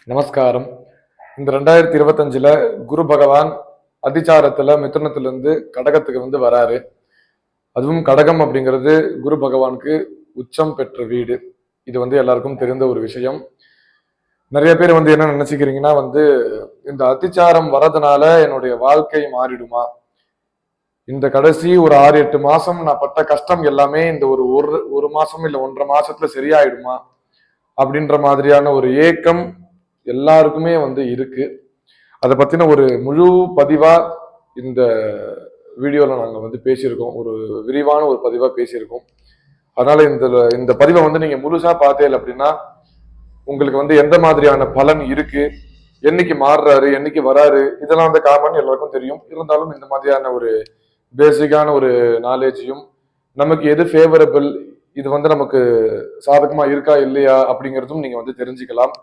நமஸ்காரம். இந்த 2025ல குரு பகவான் அதிச்சாரத்துல மிதுனத்துல இருந்து கடகத்துக்கு வராரு. அதுவும் கடகம் அப்படிங்கிறது குரு பகவானுக்கு உச்சம் பெற்ற வீடு. இது எல்லாருக்கும் தெரிந்த ஒரு விஷயம். நிறைய பேர் என்ன நினைச்சுக்கிறீங்கன்னா இந்த அதிச்சாரம் வரதுனால என்னுடைய வாழ்க்கை மாறிடுமா, இந்த கடைசி ஒரு 6-8 மாசம் நான் பட்ட கஷ்டம் எல்லாமே இந்த ஒரு ஒரு ஒரு மாசம் இல்ல 1.5 மாசத்துல சரியாயிடுமா அப்படின்ற மாதிரியான ஒரு ஏக்கம் எல்லாருக்குமே இருக்கு. அதை பத்தின ஒரு முழு பதிவா இந்த வீடியோல நாங்க பேசியிருக்கோம். ஒரு விரிவான ஒரு பதிவா பேசியிருக்கோம். அதனால இந்த இந்த பதிவை நீங்க முழுசா பார்த்தேன் அப்படின்னா உங்களுக்கு எந்த மாதிரியான பலன் இருக்கு, என்னைக்கு மாறுறாரு, என்னைக்கு வராரு, இதெல்லாம் காமன், எல்லாருக்கும் தெரியும். இருந்தாலும் இந்த மாதிரியான ஒரு பேசிக்கான ஒரு நாலேஜையும், நமக்கு எது ஃபேவரபிள், இது நமக்கு சாதகமா இருக்கா இல்லையா அப்படிங்கிறதும் நீங்க தெரிஞ்சுக்கலாம்.